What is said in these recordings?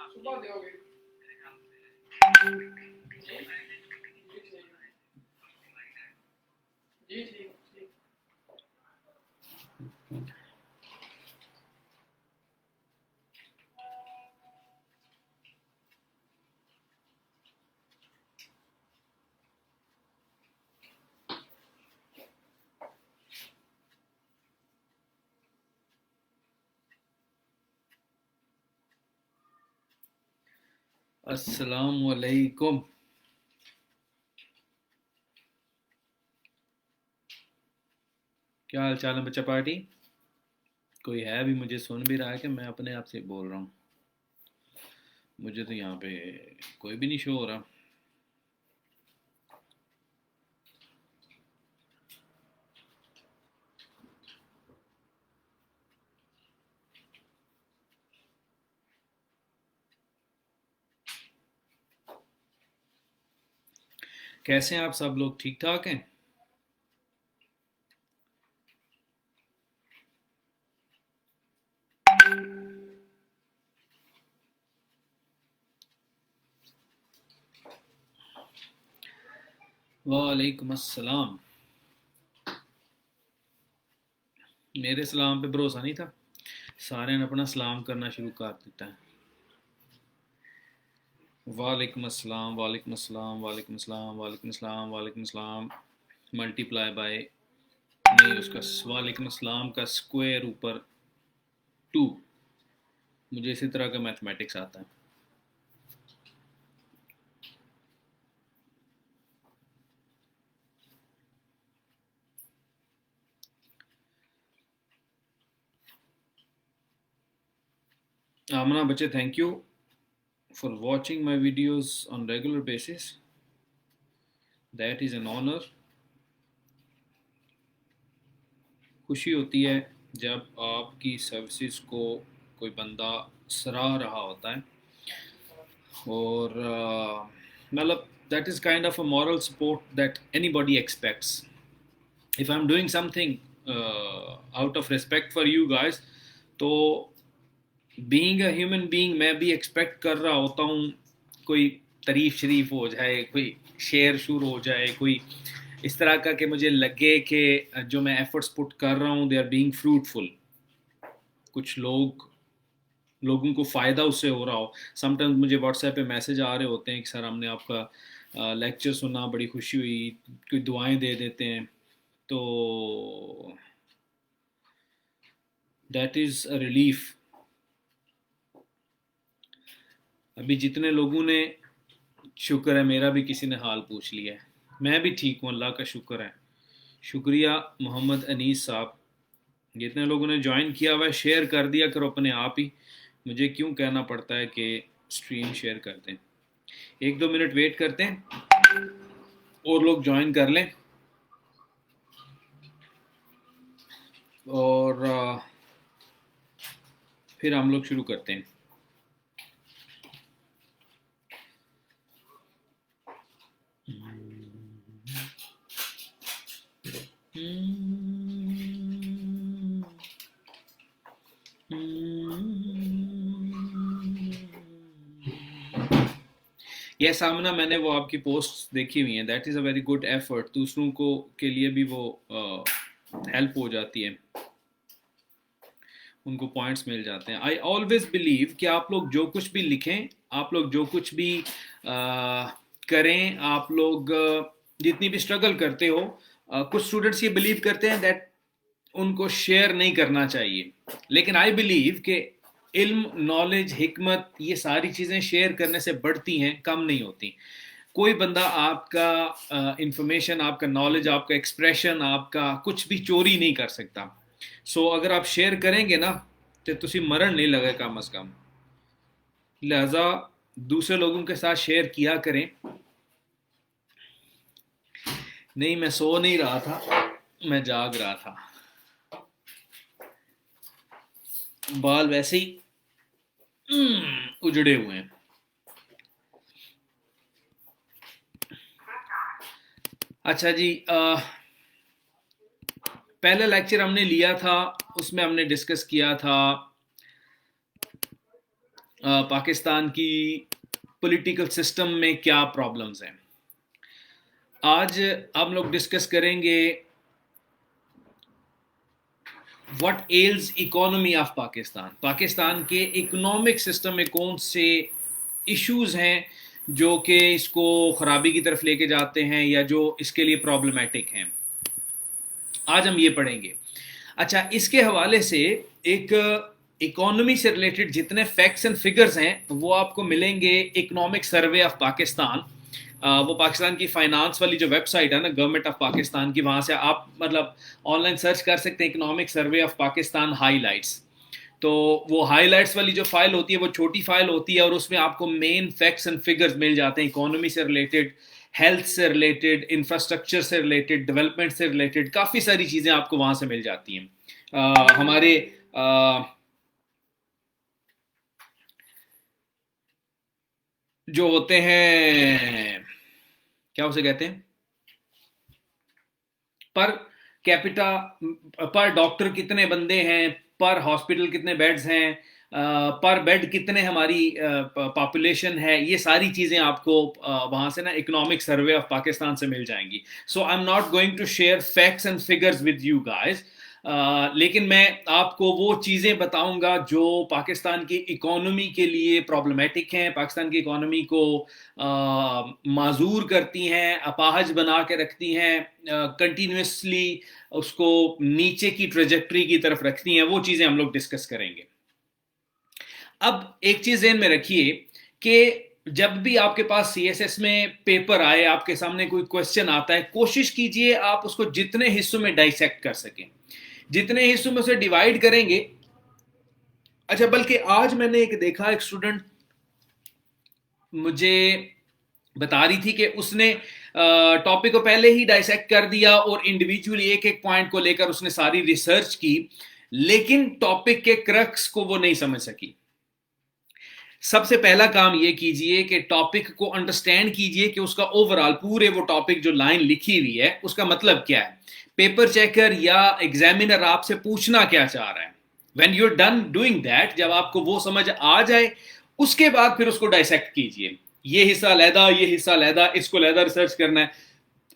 सुबह दोगे? जी ठीक ठीक। अस्सलाम वालेकुम। क्या हाल चाल है बच्चा पार्टी? कोई है भी मुझे सुन भी रहा है कि मैं अपने आप से बोल रहा हूँ? मुझे तो यहाँ पे कोई भी नहीं शो हो रहा। कैसे हैं आप सब लोग? ठीक ठाक हैं? वालेकुम अस्सलाम। मेरे सलाम पे भरोसा नहीं था, सारे ने अपना सलाम करना शुरू कर दिता है। वालेकुम अस्सलाम, वालेकुम अस्सलाम, वालेकुम अस्सलाम, वालेकुम अस्सलाम, वालेकुम अस्सलाम मल्टीप्लाई बाय, नहीं उसका वालेकुम अस्सलाम का स्क्वायर ऊपर 2। मुझे इसी तरह का मैथमेटिक्स आता है। आमना बच्चे, thank you for watching my videos on regular basis. That is an honor. खुशी होती है जब आपकी सर्विसेज को कोई बंदा सराह रहा होता है, और मतलब that is kind of a moral support that anybody expects. If I'm doing something out of respect for you guys, तो बीइंग अ ह्यूमन बीइंग मैं भी एक्सपेक्ट कर रहा होता हूँ कोई तारीफ शरीफ हो जाए, कोई शेयर शुरू हो जाए, कोई इस तरह का कि मुझे लगे कि जो मैं एफर्ट्स पुट कर रहा हूँ दे आर बीइंग फ्रूटफुल। कुछ लोगों को फ़ायदा उससे हो रहा हो। समटाइम्स मुझे व्हाट्सएप पे मैसेज आ रहे होते हैं कि सर हमने आपका लेक्चर सुना, बड़ी खुशी हुई, कोई दुआएं दे देते हैं। तो दैट इज़ अ रिलीफ। अभी जितने लोगों ने, शुक्र है मेरा भी किसी ने हाल पूछ लिया है, मैं भी ठीक हूँ, अल्लाह का शुक्र है। शुक्रिया मोहम्मद अनीस साहब। जितने लोगों ने ज्वाइन किया हुआ है शेयर कर दिया करो अपने आप ही, मुझे क्यों कहना पड़ता है कि स्ट्रीम शेयर कर दें। 1-2 मिनट वेट करते हैं और लोग ज्वाइन कर लें, और फिर हम लोग शुरू करते हैं। यह सामना, मैंने वो आपकी पोस्ट देखी हुई है। That is a very good effort. दूसरों को के लिए भी वो हेल्प हो जाती है, उनको पॉइंट्स मिल जाते हैं। आई ऑलवेज बिलीव कि आप लोग जो कुछ भी लिखें, आप लोग जो कुछ भी करें, आप लोग जितनी भी स्ट्रगल करते हो, कुछ स्टूडेंट्स ये बिलीव करते हैं दैट उनको शेयर नहीं करना चाहिए, लेकिन आई बिलीव कि इल्म, नॉलेज, हिकमत, ये सारी चीज़ें शेयर करने से बढ़ती हैं, कम नहीं होती। कोई बंदा आपका इंफॉर्मेशन, आपका नॉलेज, आपका एक्सप्रेशन, आपका कुछ भी चोरी नहीं कर सकता। अगर आप शेयर करेंगे ना, तो तुसी मरण नहीं लगे कम अज कम। लिहाजा दूसरे लोगों के साथ शेयर किया करें। नहीं, मैं सो नहीं रहा था, मैं जाग रहा था। बाल वैसे ही उजड़े हुए हैं। अच्छा जी, पहले लेक्चर हमने लिया था, उसमें हमने डिस्कस किया था पाकिस्तान की पॉलिटिकल सिस्टम में क्या प्रॉब्लम्स हैं। आज हम लोग डिस्कस करेंगे what else economy of Pakistan. Pakistan के इकोनॉमिक सिस्टम में कौन से इश्यूज हैं जो कि इसको खराबी की तरफ लेके जाते हैं या जो इसके लिए प्रॉब्लमेटिक हैं, आज हम ये पढ़ेंगे। अच्छा, इसके हवाले से एक इकोनॉमी से रिलेटेड जितने फैक्ट्स एंड फिगर्स हैं वो आपको मिलेंगे इकोनॉमिक सर्वे ऑफ पाकिस्तान। वो पाकिस्तान की फाइनेंस वाली जो वेबसाइट है ना, गवर्नमेंट ऑफ पाकिस्तान की, वहाँ से आप मतलब ऑनलाइन सर्च कर सकते हैं economic survey of Pakistan highlights. तो वो हाईलाइट्स वाली जो फाइल होती है वो छोटी फाइल होती है और उसमें आपको मेन फैक्ट्स एंड फिगर्स मिल जाते हैं इकोनॉमी से रिलेटेड, हेल्थ से रिलेटेड, इंफ्रास्ट्रक्चर से रिलेटेड, डेवलपमेंट से रिलेटेड, काफ़ी सारी चीज़ें आपको वहाँ से मिल जाती हैं। हमारे जो होते हैं, क्या उसे कहते हैं, पर कैपिटा, पर डॉक्टर कितने बंदे हैं, पर हॉस्पिटल कितने बेड्स हैं, पर बेड कितने हमारी पॉपुलेशन है, ये सारी चीज़ें आपको वहाँ से ना इकोनॉमिक सर्वे ऑफ पाकिस्तान से मिल जाएंगी। So I am not going to share facts and figures with you guys, लेकिन मैं आपको वो चीज़ें बताऊंगा जो पाकिस्तान की इकोनॉमी के लिए प्रॉब्लमेटिक हैं, पाकिस्तान की इकोनॉमी को माजूर करती हैं, अपाहज बना के रखती हैं, कंटिन्यूसली उसको नीचे की ट्रेजेक्टरी की तरफ रखती हैं। वो चीज़ें हम लोग डिस्कस करेंगे। अब एक चीज़ ज़हन में रखिए कि जब भी आपके पास सीएसएस में पेपर आए, आपके सामने कोई क्वेश्चन आता है, कोशिश कीजिए आप उसको जितने हिस्सों में डाइसेक्ट कर सकें, जितने हिस्सों में उसे डिवाइड करेंगे। अच्छा, बल्कि आज मैंने एक देखा, एक स्टूडेंट मुझे बता रही थी कि उसने टॉपिक को पहले ही डाइसेक्ट कर दिया और इंडिविजुअली एक एक पॉइंट को लेकर उसने सारी रिसर्च की, लेकिन टॉपिक के क्रक्स को वो नहीं समझ सकी। सबसे पहला काम ये कीजिए कि टॉपिक को अंडरस्टैंड कीजिए कि उसका ओवरऑल पूरे वो टॉपिक जो लाइन लिखी हुई है उसका मतलब क्या है, पेपर चेकर या एग्जामिनर आपसे पूछना क्या चाह रहा है। When you are done doing that, जब आपको वो समझ आ जाए, उसके बाद फिर उसको डाइसेक्ट कीजिए। ये हिस्सा लहदा, ये हिस्सा लहदा, इसको लहदा रिसर्च करना है।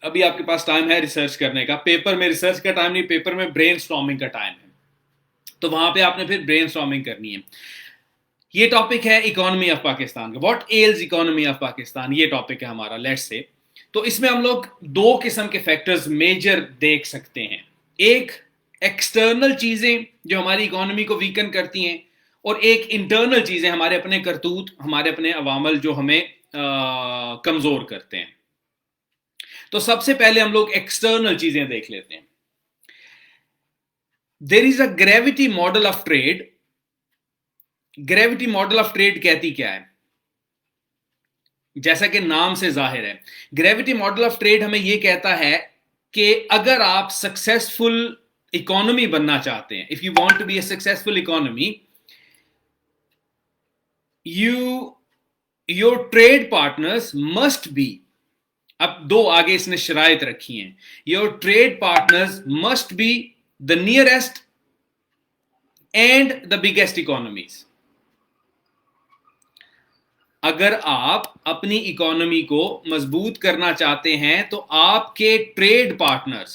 अभी आपके पास टाइम है रिसर्च करने का, पेपर में रिसर्च का टाइम नहीं, पेपर में ब्रेन स्टॉर्मिंग का टाइम है, तो वहां पे आपने फिर ब्रेन स्टॉर्मिंग करनी है। ये टॉपिक है इकोनॉमी ऑफ पाकिस्तान का, what else economy of Pakistan, ये टॉपिक है हमारा, लेट्स से। तो इसमें हम लोग दो किस्म के फैक्टर्स मेजर देख सकते हैं। एक एक्सटर्नल चीजें जो हमारी इकोनॉमी को वीकन करती हैं, और एक इंटरनल चीजें, हमारे अपने करतूत, हमारे अपने अवामल जो हमें कमजोर करते हैं। तो सबसे पहले हम लोग एक्सटर्नल चीजें देख लेते हैं। There is a gravity model of trade. Gravity model of trade कहती क्या है? जैसा कि नाम से जाहिर है, ग्रेविटी मॉडल ऑफ ट्रेड हमें यह कहता है कि अगर आप सक्सेसफुल इकोनॉमी बनना चाहते हैं, if you want to be a successful economy, your trade partners must be, अब दो आगे इसने शराइत रखी हैं, your trade partners must be the nearest and the biggest economies. अगर आप अपनी इकोनॉमी को मजबूत करना चाहते हैं तो आपके ट्रेड पार्टनर्स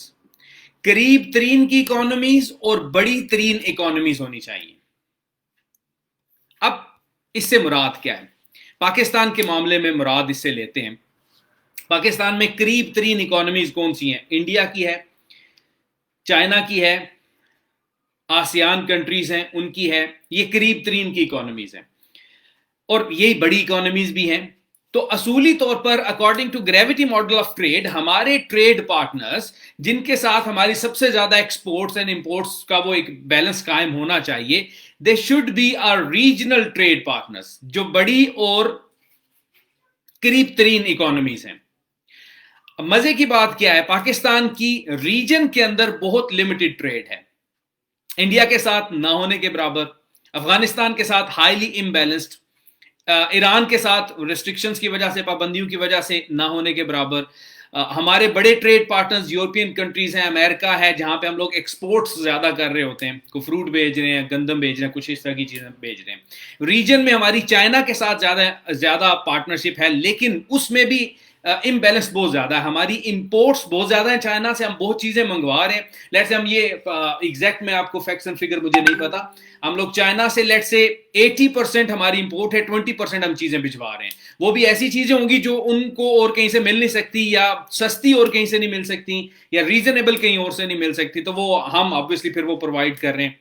करीब तरीन की इकोनॉमीज और बड़ी तरीन इकोनॉमीज होनी चाहिए। अब इससे मुराद क्या है? पाकिस्तान के मामले में मुराद इससे लेते हैं, पाकिस्तान में करीब तरीन इकोनॉमीज कौन सी हैं? इंडिया की है, चाइना की है, आसियान कंट्रीज हैं उनकी है, ये करीब तरीन की इकोनॉमीज हैं और यही बड़ी इकोनॉमीज भी हैं। तो असूली तौर पर according to gravity model of trade, हमारे ट्रेड पार्टनर्स जिनके साथ हमारी सबसे ज्यादा एक्सपोर्ट्स एंड इंपोर्ट्स का वो एक बैलेंस कायम होना चाहिए, they should be our regional trade partners, जो बड़ी और करीब तरीन इकोनॉमीज हैं। मजे की बात क्या है, पाकिस्तान की रीजन के अंदर बहुत लिमिटेड ट्रेड है, इंडिया के साथ ना होने के बराबर, अफगानिस्तान के साथ हाईली इम्बैलेंस्ड, ईरान के साथ रिस्ट्रिक्शंस की वजह से, पाबंदियों की वजह से ना होने के बराबर, हमारे बड़े ट्रेड पार्टनर्स यूरोपियन कंट्रीज हैं, अमेरिका है, जहां पे हम लोग एक्सपोर्ट्स ज्यादा कर रहे होते हैं, कोई फ्रूट भेज रहे हैं, गंदम भेज रहे हैं, कुछ इस तरह की चीजें भेज रहे हैं। रीजन में हमारी चाइना के साथ ज्यादा ज्यादा पार्टनरशिप है, लेकिन उसमें भी इम्बैलेंस बहुत ज्यादा है। हमारी इंपोर्ट्स बहुत ज्यादा है चाइना से, हम बहुत चीजें मंगवा रहे हैं। लेट्स से हम ये एग्जैक्ट में आपको फैक्ट्स एंड फिगर मुझे नहीं पता, हम लोग चाइना से लेट्स से 80% हमारी इंपोर्ट है, 20% हम चीजें भिजवा रहे हैं। वो भी ऐसी चीजें होंगी जो उनको और कहीं से मिल नहीं सकती, या सस्ती और कहीं से नहीं मिल सकती, या रीजनेबल कहीं और से नहीं मिल सकती, तो वो हम ऑब्वियसली फिर वो प्रोवाइड कर रहे हैं।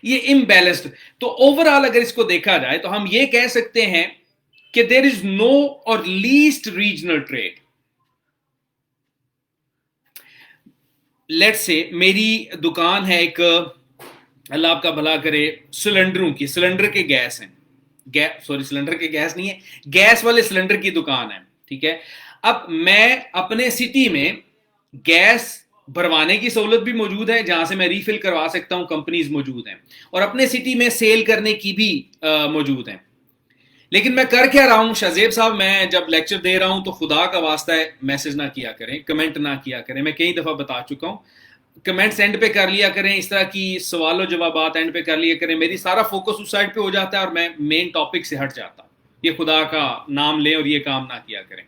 ये इम्बैलेंस्ड। तो ओवरऑल अगर इसको देखा जाए तो हम ये कह सकते हैं कि देयर इज नो और least regional trade. Let's say मेरी दुकान है एक, अल्लाह आपका भला करे, सिलेंडरों की, सिलेंडर के गैस हैं, सिलेंडर के गैस नहीं है, गैस वाले सिलेंडर की दुकान है, ठीक है। अब मैं अपने सिटी में गैस भरवाने की सहूलत भी मौजूद है, जहां से मैं रीफिल करवा सकता हूं, कंपनीज मौजूद हैं, और अपने सिटी में सेल करने की भी मौजूद है। लेकिन मैं कर क्या रहा हूं शाहजेब साहब, मैं जब लेक्चर दे रहा हूं तो खुदा का वास्ता है मैसेज ना किया करें, कमेंट ना किया करें। मैं कई दफा बता चुका हूं, कमेंट्स एंड पे कर लिया करें, इस तरह की सवालों जवाबात एंड पे कर लिया करें। मेरी सारा फोकस उस साइड पे हो जाता है और मैं मेन टॉपिक से हट जाता। ये खुदा का नाम लें और ये काम ना किया करें।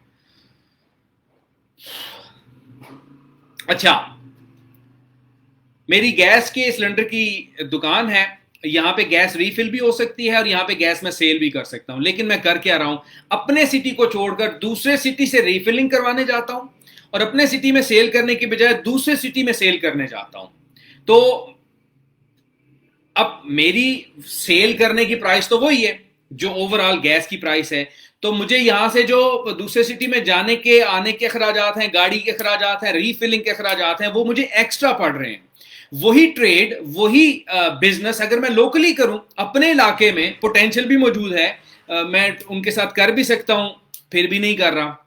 अच्छा, मेरी गैस के सिलेंडर की दुकान है, यहां पे गैस रीफिल भी हो सकती है और यहां पे गैस में सेल भी कर सकता हूं। लेकिन मैं कर क्या रहा हूं, अपने सिटी को छोड़कर दूसरे सिटी से रीफिलिंग करवाने जाता हूं, और अपने सिटी में सेल करने की बजाय दूसरे सिटी में सेल करने जाता हूं। तो अब मेरी सेल करने की प्राइस तो वही है जो ओवरऑल गैस की प्राइस है। तो मुझे यहां से जो दूसरे सिटी में जाने के आने के अखराजात हैं, गाड़ी के अखराजात हैं, रीफिलिंग के अखराजात हैं, वो मुझे एक्स्ट्रा पड़ रहे हैं। वही ट्रेड, वही बिजनेस अगर मैं लोकली करूं, अपने इलाके में पोटेंशियल भी मौजूद है, मैं उनके साथ कर भी सकता हूं, फिर भी नहीं कर रहा।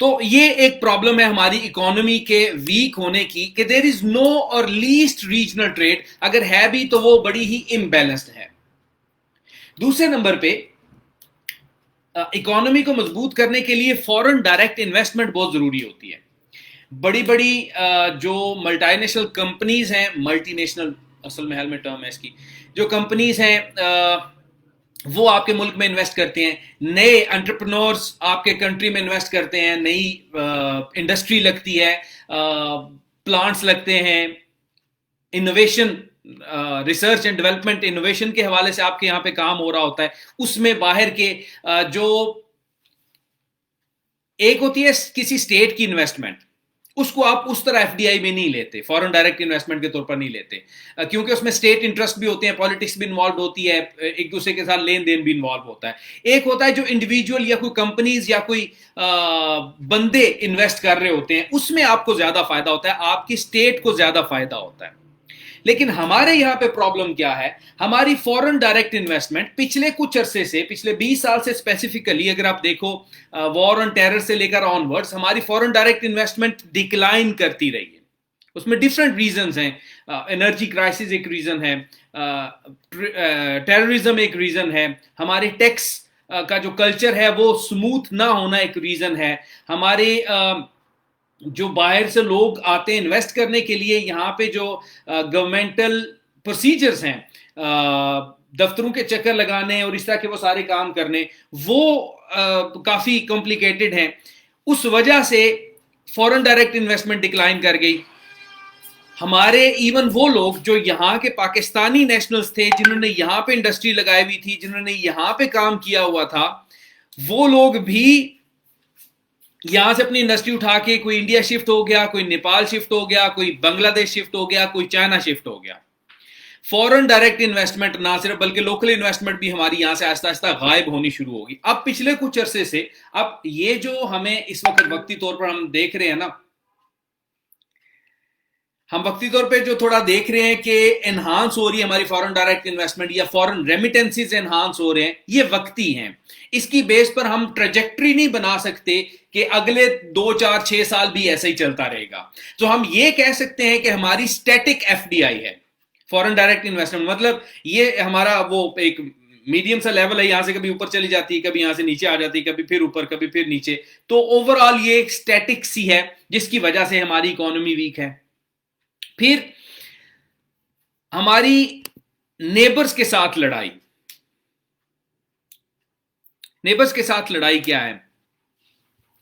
तो ये एक प्रॉब्लम है हमारी इकोनॉमी के वीक होने की, कि देयर इज नो और लीस्ट रीजनल ट्रेड, अगर है भी तो वो बड़ी ही इम्बैलेंस्ड है। दूसरे नंबर पे, इकोनॉमी को मजबूत करने के लिए फॉरेन डायरेक्ट इन्वेस्टमेंट बहुत जरूरी होती है। बड़ी बड़ी जो मल्टीनेशनल कंपनीज हैं, मल्टीनेशनल असल में हेलमेट टर्म है इसकी, जो कंपनीज हैं वो आपके मुल्क में इन्वेस्ट करते हैं, नए एंटरप्रेन्योर्स आपके कंट्री में इन्वेस्ट करते हैं, नई इंडस्ट्री लगती है, प्लांट्स लगते हैं, innovation, research and development, innovation के हवाले से आपके यहां पे काम हो रहा होता है। उसमें बाहर के जो एक होती है किसी स्टेट की इन्वेस्टमेंट, उसको आप उस तरह एफडीआई में नहीं लेते, फॉरेन डायरेक्ट इन्वेस्टमेंट के तौर पर नहीं लेते, क्योंकि उसमें स्टेट इंटरेस्ट भी होते हैं, पॉलिटिक्स भी इन्वॉल्व होती है, एक दूसरे के साथ लेन देन भी इन्वॉल्व होता है। एक होता है जो इंडिविजुअल या कोई कंपनीज या कोई बंदे इन्वेस्ट कर रहे होते हैं, उसमें आपको ज्यादा फायदा होता है, आपकी स्टेट को ज्यादा फायदा होता है। लेकिन हमारे यहां पे प्रॉब्लम क्या है, हमारी फॉरेन डायरेक्ट इन्वेस्टमेंट पिछले कुछ अरसे से, पिछले 20 साल से स्पेसिफिकली अगर आप देखो, वॉर ऑन टेरर से लेकर ऑनवर्ड्स, हमारी फॉरेन डायरेक्ट इन्वेस्टमेंट डिक्लाइन करती रही है। उसमें डिफरेंट रीजंस हैं, एनर्जी क्राइसिस एक रीजन है, टेररिज्म एक रीजन है, हमारे टैक्स का जो कल्चर है वो स्मूथ ना होना एक रीजन है, हमारे जो बाहर से लोग आते हैं इन्वेस्ट करने के लिए, यहाँ पे जो गवर्नमेंटल प्रोसीजर्स हैं, दफ्तरों के चक्कर लगाने और इस तरह के वो सारे काम करने, वो काफ़ी कॉम्प्लिकेटेड हैं। उस वजह से फॉरेन डायरेक्ट इन्वेस्टमेंट डिक्लाइन कर गई। हमारे इवन वो लोग जो यहाँ के पाकिस्तानी नेशनल्स थे, जिन्होंने यहाँ पे इंडस्ट्री लगाई हुई थी, जिन्होंने यहाँ पे काम किया हुआ था, वो लोग भी यहां से अपनी इंडस्ट्री उठा के कोई इंडिया शिफ्ट हो गया, कोई नेपाल शिफ्ट हो गया, कोई बांग्लादेश शिफ्ट हो गया, कोई चाइना शिफ्ट हो गया। फॉरेन डायरेक्ट इन्वेस्टमेंट ना सिर्फ बल्कि लोकल इन्वेस्टमेंट भी हमारी यहां से आहिस्ता आहिस्ता गायब होनी शुरू होगी। अब पिछले कुछ अरसे से, अब ये जो हमें इस वक्त वक्ती तौर पर हम देख रहे हैं ना, हम वक्ती तौर पे जो थोड़ा देख रहे हैं कि एनहांस हो रही है हमारी फॉरेन डायरेक्ट इन्वेस्टमेंट या फॉरेन रेमिटेंसीज एनहांस हो रहे हैं, ये वक्ती हैं। इसकी बेस पर हम ट्रेजेक्ट्री नहीं बना सकते कि अगले 2 4 6 साल भी ऐसा ही चलता रहेगा। तो हम ये कह सकते हैं कि हमारी स्टैटिक एफडीआई है फॉरेन डायरेक्ट इन्वेस्टमेंट, मतलब ये हमारा वो एक मीडियम सा लेवल है, यहां से कभी ऊपर चली जाती है, कभी यहां से नीचे आ जाती है, कभी फिर ऊपर, कभी फिर नीचे। तो ओवरऑल ये एक स्टैटिक सी है, जिसकी वजह से हमारी इकोनॉमी वीक है। फिर हमारी नेबर्स के साथ लड़ाई। नेबर्स के साथ लड़ाई क्या है?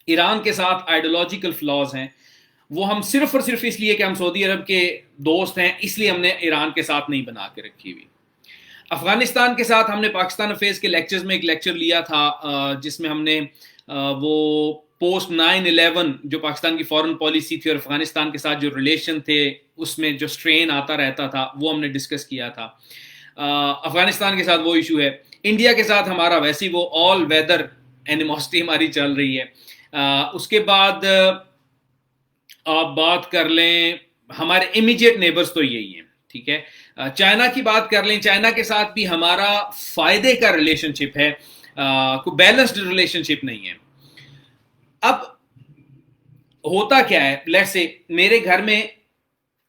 ईरान के साथ आइडियोलॉजिकल फ्लॉज हैं। वो हम सिर्फ और सिर्फ इसलिए कि हम सऊदी अरब के दोस्त हैं, इसलिए हमने ईरान के साथ नहीं बना के रखी हुई। अफगानिस्तान के साथ हमने पाकिस्तान अफेयर्स के लेक्चर्स में एक लेक्चर लिया था, जिसमें हमने वो पोस्ट 9/11 जो पाकिस्तान की फॉरेन पॉलिसी थी और अफगानिस्तान के साथ जो रिलेशन थे, उसमें जो स्ट्रेन आता रहता था, वो हमने डिस्कस किया था। अफगानिस्तान के साथ वो इशू है। इंडिया के साथ हमारा वैसे ही वो ऑल वेदर एनिमोसिटी हमारी चल रही है। उसके बाद आप बात कर लें, हमारे इमीडिएट नेबर्स तो यही हैं, ठीक है। चाइना की बात कर लें, चाइना के साथ भी हमारा फायदे का रिलेशनशिप है, कोई बैलेंस्ड रिलेशनशिप नहीं है। अब होता क्या है, लेट्स से मेरे घर में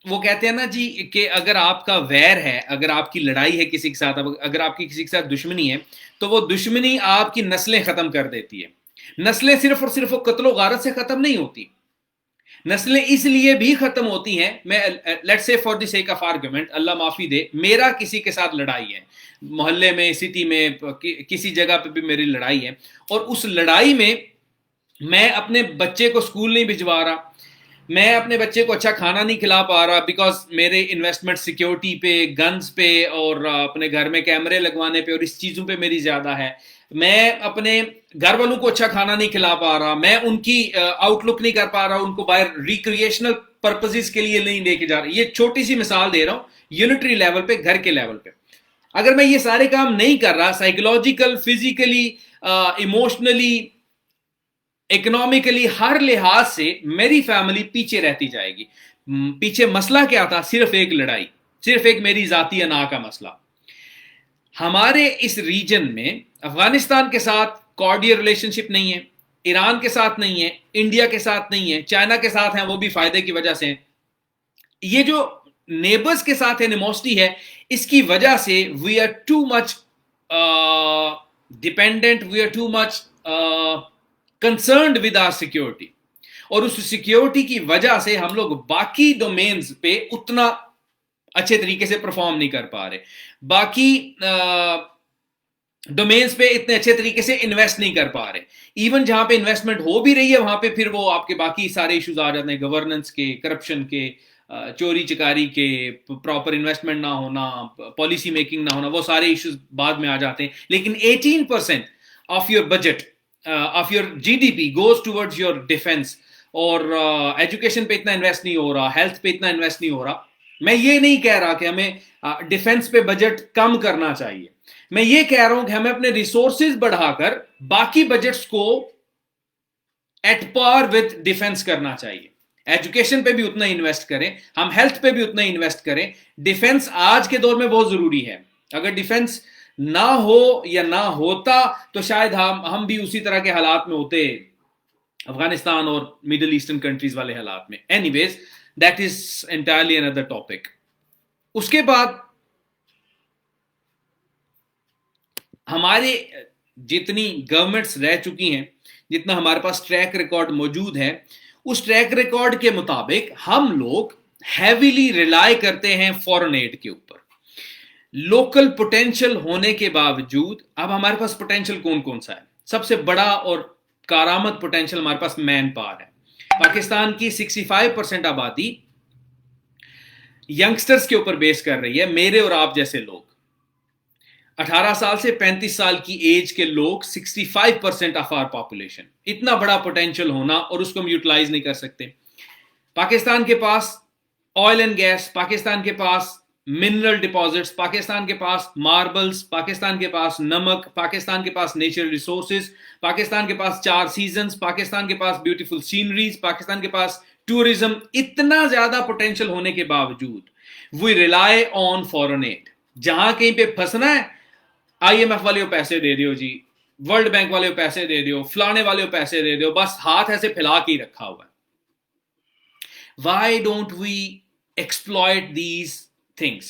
वो कहते हैं ना जी कि अगर आपका वैर है, अगर आपकी लड़ाई है किसी के साथ, अगर आपकी किसी के साथ दुश्मनी है, तो वो दुश्मनी आपकी नस्लें खत्म कर देती है। नस्लें सिर्फ और सिर्फ वो कत्लो गारत से खत्म नहीं होती, नस्लें इसलिए भी खत्म होती हैं। मैं let's say for the sake of argument, Allah माफी दे, मेरा किसी के साथ लड़ाई है, मोहल्ले में, सिटी में, किसी जगह पे भी मेरी लड़ाई है, और उस लड़ाई में मैं अपने बच्चे को स्कूल नहीं भिजवा रहा, मैं अपने बच्चे को अच्छा खाना नहीं खिला पा रहा, बिकॉज मेरे इन्वेस्टमेंट सिक्योरिटी पे, गन्स पे और अपने घर में कैमरे लगवाने पे और इस चीज़ों पे मेरी ज़्यादा है। मैं अपने घर वालों को अच्छा खाना नहीं खिला पा रहा, मैं उनकी आउटलुक नहीं कर पा रहा, उनको बाहर रिक्रिएशनल पर्पसेस के लिए नहीं लेके जा रहा। ये छोटी सी मिसाल दे रहा हूं, यूनिटरी लेवल पे, घर के लेवल पे। अगर मैं ये सारे काम नहीं कर रहा, साइकोलॉजिकल, फिजिकली, इमोशनली, इकोनॉमिकली, हर लिहाज से मेरी फैमिली पीछे रहती जाएगी। पीछे मसला क्या था? सिर्फ एक लड़ाई, सिर्फ एक मेरी जाती अना का मसला। हमारे इस रीजन में अफगानिस्तान के साथ कॉर्डियल रिलेशनशिप नहीं है, ईरान के साथ नहीं है, इंडिया के साथ नहीं है, चाइना के साथ है, वो भी फायदे की वजह से। ये जो नेबर्स के साथ एनिमोसिटी है, इसकी वजह से we are too much dependent, we are too much concerned with our security, और उस सिक्योरिटी की वजह से हम लोग बाकी डोमेन्स पे उतना अच्छे तरीके से परफॉर्म नहीं कर पा रहे, बाकी डोमेन्स पे इतने अच्छे तरीके से इन्वेस्ट नहीं कर पा रहे। इवन जहां पे इन्वेस्टमेंट हो भी रही है, वहां पे फिर वो आपके बाकी सारे इश्यूज आ जाते हैं, गवर्नेंस के, करप्शन के, चोरी चकारी के, प्रॉपर इन्वेस्टमेंट ना होना, पॉलिसी मेकिंग ना होना, वो सारे इश्यूज बाद में आ जाते हैं। लेकिन 18% of your budget, of your GDP goes towards your defence, और एजुकेशन पे इतना इन्वेस्ट नहीं हो रहा, हेल्थ पे इतना इन्वेस्ट नहीं हो रहा। मैं ये नहीं कह रहा कि हमें डिफेंस पे बजट कम करना चाहिए, मैं ये कह रहा हूं कि हमें अपने रिसोर्सेज बढ़ाकर बाकी बजट्स को एट पार विद डिफेंस करना चाहिए। एजुकेशन पे भी उतना इन्वेस्ट करें, हम हेल्थ पे भी उतना इन्वेस्ट करें। डिफेंस आज के दौर में बहुत जरूरी है। अगर डिफेंस ना हो या ना होता तो शायद हम भी उसी तरह के हालात में होते, अफगानिस्तान और मिडिल ईस्टर्न कंट्रीज वाले हालात में। Anyways, that is entirely another topic. उसके बाद हमारे जितनी गवर्नमेंट्स रह चुकी हैं, जितना हमारे पास ट्रैक रिकॉर्ड मौजूद है, उस ट्रैक रिकॉर्ड के मुताबिक हम लोग हैवीली रिलाई करते हैं फॉरेन एड के ऊपर। लोकल पोटेंशियल होने के बावजूद, अब हमारे पास पोटेंशियल कौन कौन सा है? सबसे बड़ा और कारामद पोटेंशियल हमारे पास मैन पावर है। पाकिस्तान की 65% आबादी यंगस्टर्स के ऊपर बेस कर रही है, मेरे और आप जैसे लोग। 18 साल से 35 साल की एज के लोग 65% ऑफ आवर पॉपुलेशन। इतना बड़ा पोटेंशियल होना और उसको हम यूटिलाइज नहीं कर सकते। पाकिस्तान के पास ऑयल एंड गैस, पाकिस्तान के पास मिनरल डिपॉजिट्स, पाकिस्तान के पास मार्बल्स, पाकिस्तान के पास नमक, पाकिस्तान के पास नेचुरल रिसोर्सेज, पाकिस्तान के पास 4 सीजन्स, पाकिस्तान के पास ब्यूटीफुल सीनरीज, पाकिस्तान के पास टूरिज्म। इतना ज्यादा पोटेंशियल होने के बावजूद we rely on foreign aid. जहां कहीं पे फंसना है, IMF वाले को पैसे दे दियो जी, वर्ल्ड बैंक वाले को पैसे दे दियो, फलाने वाले को पैसे दे दियो, बस हाथ ऐसे फैला के ही रखा हुआ है। Why don't we exploit these things?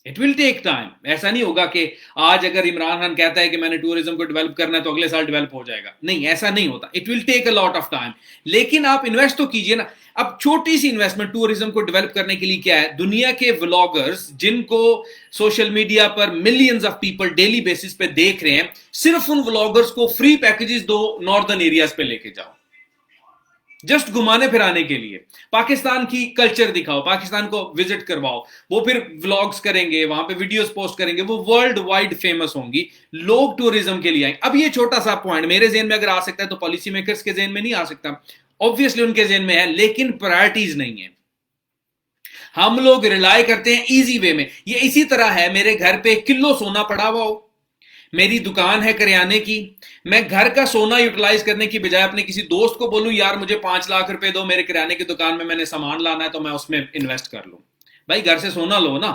It will take time. ऐसा नहीं होगा कि आज अगर इमरान खान कहता है कि मैंने टूरिज्म को डेवलप करना है तो अगले साल डेवलप हो जाएगा, नहीं, ऐसा नहीं होता। It will take a lot of time, लेकिन आप इन्वेस्ट तो कीजिए ना। अब छोटी सी इन्वेस्टमेंट टूरिज्म को डेवलप करने के लिए क्या है, दुनिया के व्लॉगर्स जिनको सोशल मीडिया पर millions of people daily basis पे देख रहे हैं, सिर्फ उन व्लॉगर्स को फ्री पैकेजेस दो, नॉर्दर्न एरियाज पे लेके जाओ, जस्ट घुमाने फिराने के लिए। पाकिस्तान की कल्चर दिखाओ, पाकिस्तान को विजिट करवाओ, वो फिर व्लॉग्स करेंगे, वहां पे वीडियोस पोस्ट करेंगे, वो वर्ल्ड वाइड फेमस होंगी, लोग टूरिज्म के लिए आएंगे। अब ये छोटा सा पॉइंट मेरे जेन में अगर आ सकता है तो पॉलिसी मेकर्स के जेन में नहीं आ सकता? ऑब्वियसली उनके जेन में है, लेकिन प्रायोरिटीज नहीं है। हम लोग रिलाय करते हैं इजी वे में। ये इसी तरह है, मेरे घर पे किलो सोना पड़ा हुआ हो, मेरी दुकान है करियाने की, मैं घर का सोना यूटिलाइज करने की बजाय अपने किसी दोस्त को बोलूं यार मुझे 5 लाख रुपए दो, मेरे किराने की दुकान में मैंने सामान लाना है तो मैं उसमें इन्वेस्ट कर लूं। भाई घर से सोना लो ना,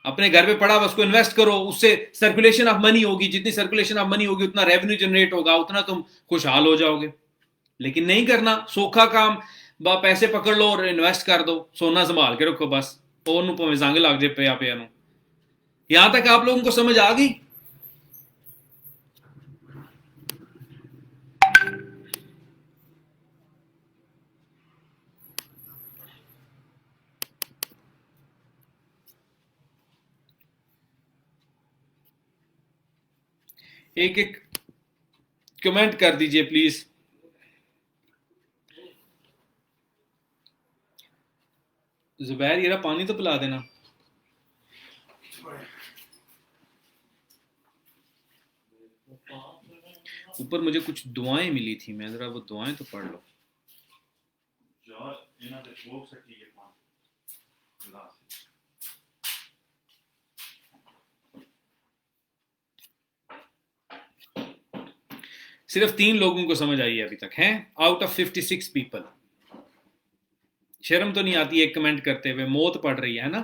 अपने घर पे पड़ा हुआ उसको इन्वेस्ट करो, उससे सर्कुलेशन ऑफ मनी होगी, जितनी सर्कुलेशन ऑफ मनी होगी उतना रेवेन्यू जनरेट होगा, उतना तुम खुशहाल हो जाओगे। लेकिन नहीं करना, सोखा काम, पैसे पकड़ लो और इन्वेस्ट कर दो, सोना संभाल के रखो बस, और भावें जंग लग जाए पे पे। यहां तक आप लोगों को समझ आ गई? एक एक कमेंट कर दीजिए प्लीज। जुबैर ये पानी तो पिला देना। ऊपर मुझे कुछ दुआएं मिली थी, मैं जरा वो दुआएं तो पढ़ लो। सिर्फ 3 लोगों को समझ आई है अभी तक, हैं आउट ऑफ 56 पीपल। शर्म तो नहीं आती एक कमेंट करते हुए? मौत पड़ रही है ना।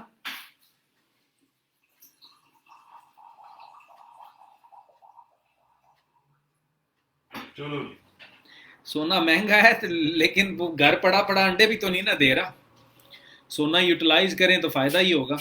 चलो, सोना महंगा है तो, लेकिन वो घर पड़ा पड़ा अंडे भी तो नहीं ना दे रहा। सोना यूटिलाइज करें तो फायदा ही होगा।